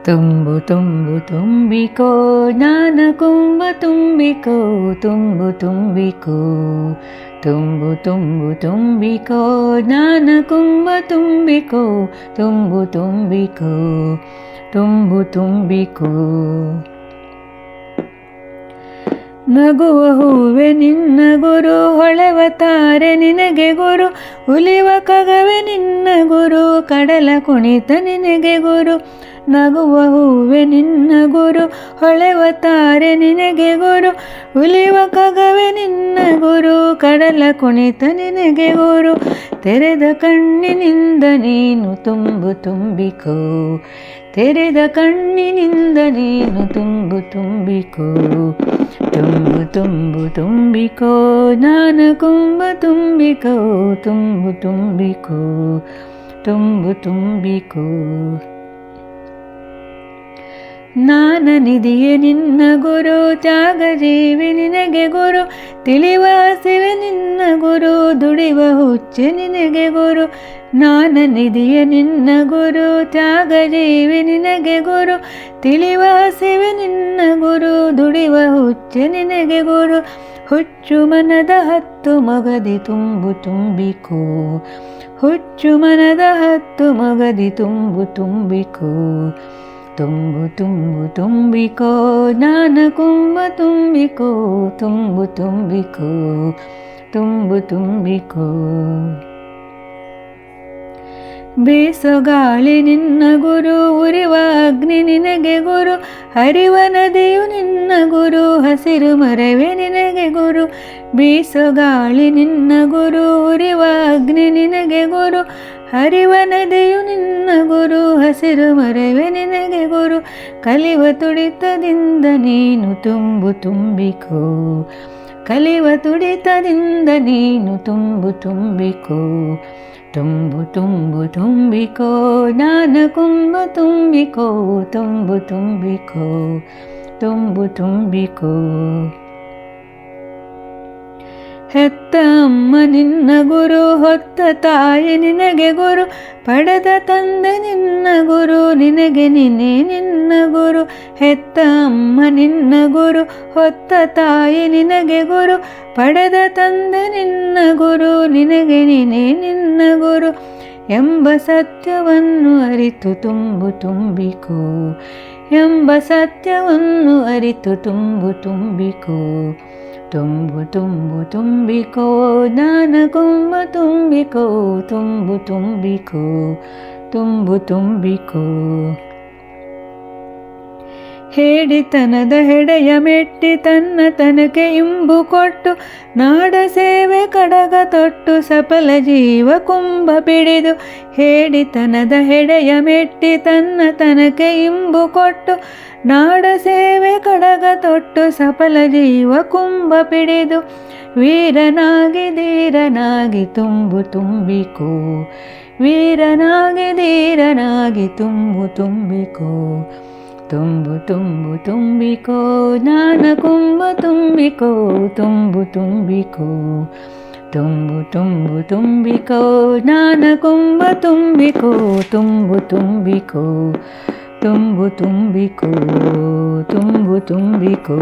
ತುಂಬು ತುಂಬು ತುಂಬಿಕೋ ಜ್ಞಾನ ಕುಂಭ ತುಂಬಿಕೋ ತುಂಬು ತುಂಬಿಕೋ ತುಂಬು ತುಂಬು ತುಂಬಿಕೋ ಜ್ಞಾನ ಕುಂಭ ತುಂಬಿಕೋ ತುಂಬು ತುಂಬಿಕೋ ತುಂಬು ತುಂಬಿಕೋ. ನಗುವ ಹೂವೆ ನಿನ್ನ ಗುರು, ಹೊಳೆವ ತಾರೆ ನಿನಗೆ ಗುರು, ಉಲಿವ ಕಗವೆ ನಿನ್ನ ಗುರು, ಕಡಲ ಕುಣಿತ ನಿನಗೆ ಗುರು. ನಗುವ ಹೂವೆ ನಿನ್ನ ಗುರು, ಹೊಳೆವ ತಾರೆ ನಿನಗೆ ಗುರು, ಉಲಿವ ಕಗವೆ ನಿನ್ನ ಗುರು, ಕಡಲ ಕುಣಿತ ನಿನಗೆ ಗುರು. ತೆರೆದ ಕಣ್ಣಿನಿಂದ ನೀನು ತುಂಬು ತುಂಬಿಕೋ, ತೆರೆದ ಕಣ್ಣಿನಿಂದ ನೀನು ತುಂಬು ತುಂಬಿಕೋ. ತುಂಬು ತುಂಬು ತುಂಬಿಕೋ ಜ್ಞಾನ ಕುಂಭ ತುಂಬಿಕೋ ತುಂಬು ತುಂಬಿಕೋ ತುಂಬು ತುಂಬಿಕೋ. ಜ್ಞಾನ ನಿಧಿಯೇ ನಿನ್ನ ಗುರು, ತ್ಯಾಗ ಜೀವಿ ನಿನಗೆ ಗುರು, ತಿಳಿವ ಹಸಿವೆ ನಿನ್ನ ಗುರು, ದುಡಿವ ಹುಚ್ಚೆ ನಿನಗೆ ಗುರು. ಜ್ಞಾನ ನಿಧಿಯೇ ನಿನ್ನ ಗುರು, ತ್ಯಾಗ ಜೀವಿ ನಿನಗೆ ಗುರು, ತಿಳಿವ ಹಸಿವೆ ನಿನ್ನ ಗುರು, ದುಡಿವ ಹುಚ್ಚೆ ನಿನಗೆ ಗುರು. ಹುಚ್ಚು ಮನದ ಹತ್ತು ಮೊಗದಿ ತುಂಬು ತುಂಬಿಕೋ, ಹುಚ್ಚು ಮನದ ಹತ್ತು ಮೊಗದಿ ತುಂಬು ತುಂಬಿಕೋ. ತುಂಬು ತುಂಬು ತುಂಬಿಕೋ ಜ್ಞಾನ ಕುಂಭ ತುಂಬಿಕೋ ತುಂಬು ತುಂಬಿಕೋ ತುಂಬು ತುಂಬಿಕೋ. ಬೀಸೋ ಗಾಳಿ ನಿನ್ನ ಗುರು, ಉರಿವ ಅಗ್ನಿ ನಿನಗೆ ಗುರು, ಹರಿವ ನದಿಯು ನಿನ್ನ ಗುರು, ಹಸಿರು ಮರವೇ ನಿನಗೆ ಗುರು. ಬೀಸೋ ಗಾಳಿ ನಿನ್ನ ಗುರು, ಉರಿವ ಅಗ್ನಿ ನಿನಗೆ ಗುರು, ಹರಿವ ನದಿಯು ನಿನ್ನ ಗುರು, ಹಸಿರು ಮರವೇ ನಿನಗೆ ಗುರು. ಕಲಿವ ತುಡಿತದಿಂದ ನೀನು ತುಂಬು ತುಂಬಿಕೋ, ಕಲಿವ ತುಡಿತದಿಂದ ನೀನು ತುಂಬು ತುಂಬಿಕೋ. ತುಂಬು ತುಂಬು ತುಂಬಿಕೋ ಜ್ಞಾನ ಕುಂಭ ತುಂಬಿಕೋ ತುಂಬು ತುಂಬಿಕೋ ತುಂಬು ತುಂಬಿಕೋ. ಹೆತ್ತ ಅಮ್ಮ ನಿನ್ನ ಗುರು, ಹೊತ್ತ ತಾಯಿ ನಿನಗೆ ಗುರು, ಪಡೆದ ತಂದೆ ನಿನ್ನ ಗುರು, ನಿನಗೆ ನೀನೇ ನಿನ್ನ ಗುರು. ಹೆತ್ತ ಅಮ್ಮ ನಿನ್ನ ಗುರು, ಹೊತ್ತ ತಾಯಿ ನಿನಗೆ ಗುರು, ಪಡೆದ ತಂದೆ ನಿನ್ನ ಗುರು, ನಿನಗೆ ನೀನೇ ನಿನ್ನ ಗುರು. ಎಂಬ ಸತ್ಯವನ್ನು ಅರಿತು ತುಂಬು ತುಂಬಿಕೋ, ಎಂಬ ಸತ್ಯವನ್ನು ಅರಿತು ತುಂಬು ತುಂಬಿಕೋ. ತುಂಬು ತುಂಬು ತುಂಬಿಕೋ ಜ್ಞಾನ ಕುಂಭ ತುಂಬಿಕೋ ತುಂಬು ತುಂಬಿಕೋ ತುಂಬು ತುಂಬಿಕೋ. ಹೇಡಿತನದ ಹೆಡೆಯ ಮೆಟ್ಟಿ ತನ್ನ ತನಕೆ ಇಂಬು ಕೊಟ್ಟು, ನಾಡ ಸೇವೆ ಕಡಗ ತೊಟ್ಟು ಸಫಲ ಜೀವ ಕುಂಭ ಪಿಡಿದು. ಹೇಡಿತನದ ಹೆಡೆಯ ಮೆಟ್ಟಿ ತನ್ನ ತನಕೆ ಇಂಬು ಕೊಟ್ಟು, ನಾಡ ಸೇವೆ ಕಡಗ ತೊಟ್ಟು ಸಫಲ ಜೀವ ಕುಂಭ ಪಿಡಿದು. ವೀರನಾಗಿ ಧೀರನಾಗಿ ತುಂಬು ತುಂಬಿಕೋ, ವೀರನಾಗಿ ಧೀರನಾಗಿ ತುಂಬು ತುಂಬಿಕೋ. ತುಂಬು ತುಂಬು ತುಂಬಿಕೋ ಜ್ಞಾನ ಕುಂಭ ತುಂಬಿಕೋ ತುಂಬು ತುಂಬಿಕೋ ತುಂಬು ತುಂಬು ತುಂಬಿಕೋ ಜ್ಞಾನ ಕುಂಭ ತುಂಬಿಕೋ ತುಂಬು ತುಂಬಿಕೋ ತುಂಬು ತುಂಬಿಕೋ ತುಂಬು ತುಂಬಿಕೋ.